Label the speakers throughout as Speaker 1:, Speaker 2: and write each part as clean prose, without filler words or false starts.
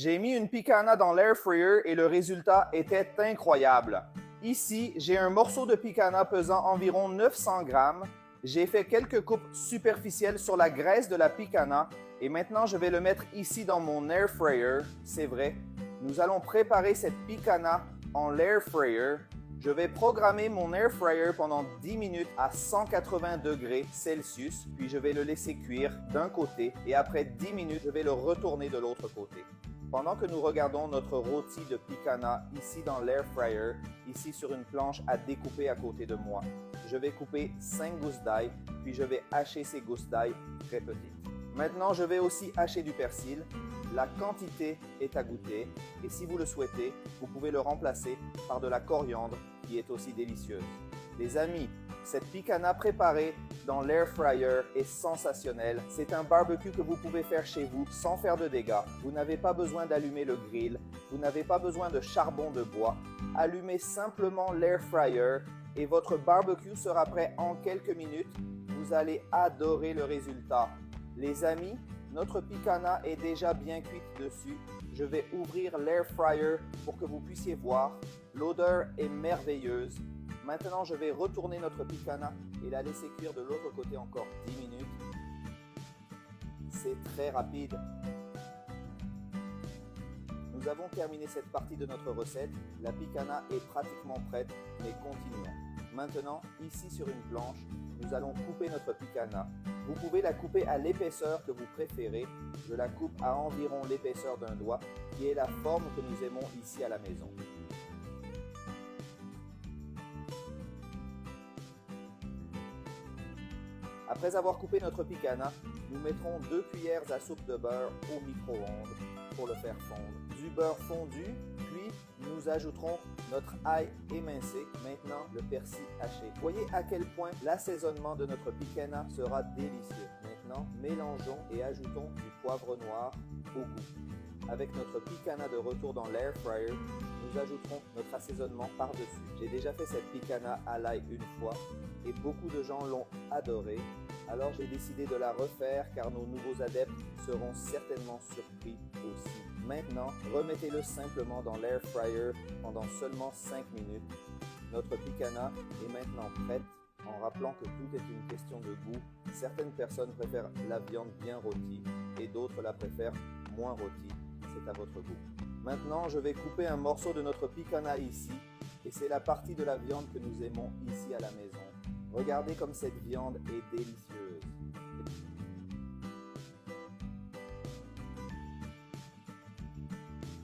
Speaker 1: J'ai mis une picanha dans l'air fryer et le résultat était incroyable. Ici, j'ai un morceau de picanha pesant environ 900 grammes. J'ai fait quelques coupes superficielles sur la graisse de la picanha et maintenant je vais le mettre ici dans mon air fryer. C'est vrai, nous allons préparer cette picanha en l'air fryer. Je vais programmer mon air fryer pendant 10 minutes à 180 degrés Celsius, puis je vais le laisser cuire d'un côté et après 10 minutes, je vais le retourner de l'autre côté. Pendant que nous regardons notre rôti de picanha ici dans l'air fryer, ici sur une planche à découper à côté de moi, je vais couper 5 gousses d'ail, puis je vais hacher ces gousses d'ail très petites. Maintenant, je vais aussi hacher du persil. La quantité est à goûter et si vous le souhaitez, vous pouvez le remplacer par de la coriandre qui est aussi délicieuse. Les amis, cette picanha préparée dans l'air fryer est sensationnelle. C'est un barbecue que vous pouvez faire chez vous sans faire de dégâts. Vous n'avez pas besoin d'allumer le grill, vous n'avez pas besoin de charbon de bois. Allumez simplement l'air fryer et votre barbecue sera prêt en quelques minutes. Vous allez adorer le résultat. Les amis, notre picanha est déjà bien cuite dessus. Je vais ouvrir l'air fryer pour que vous puissiez voir. L'odeur est merveilleuse. Maintenant, je vais retourner notre picanha et la laisser cuire de l'autre côté encore 10 minutes. C'est très rapide. Nous avons terminé cette partie de notre recette. La picanha est pratiquement prête, mais continuons. Maintenant, ici sur une planche, nous allons couper notre picanha. Vous pouvez la couper à l'épaisseur que vous préférez. Je la coupe à environ l'épaisseur d'un doigt, qui est la forme que nous aimons ici à la maison. Après avoir coupé notre picanha, nous mettrons 2 cuillères à soupe de beurre au micro-ondes pour le faire fondre. Du beurre fondu, puis nous ajouterons notre ail émincé, maintenant le persil haché. Voyez à quel point l'assaisonnement de notre picanha sera délicieux. Maintenant, mélangeons et ajoutons du poivre noir au goût. Avec notre picanha de retour dans l'air fryer, nous ajouterons notre assaisonnement par-dessus. J'ai déjà fait cette picanha à l'ail une fois et beaucoup de gens l'ont adoré. Alors j'ai décidé de la refaire car nos nouveaux adeptes seront certainement surpris aussi. Maintenant, remettez-le simplement dans l'air fryer pendant seulement 5 minutes. Notre picanha est maintenant prête en rappelant que tout est une question de goût. Certaines personnes préfèrent la viande bien rôtie et d'autres la préfèrent moins rôtie. C'est à votre goût. Maintenant, je vais couper un morceau de notre picanha ici et c'est la partie de la viande que nous aimons ici à la maison. Regardez comme cette viande est délicieuse.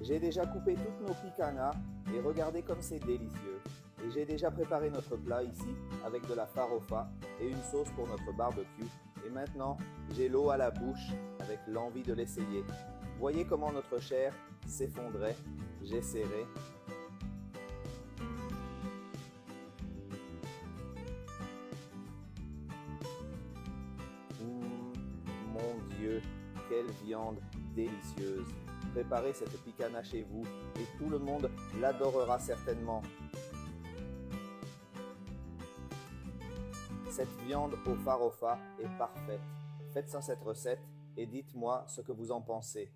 Speaker 1: J'ai déjà coupé toutes nos picanhas et regardez comme c'est délicieux. Et j'ai déjà préparé notre plat ici avec de la farofa et une sauce pour notre barbecue. Et maintenant, j'ai l'eau à la bouche avec l'envie de l'essayer. Voyez comment notre chair s'effondrait. J'ai serré. Mon Dieu, quelle viande délicieuse! Préparez cette picanha chez vous et tout le monde l'adorera certainement. Cette viande au farofa est parfaite. Faites-en cette recette et dites-moi ce que vous en pensez.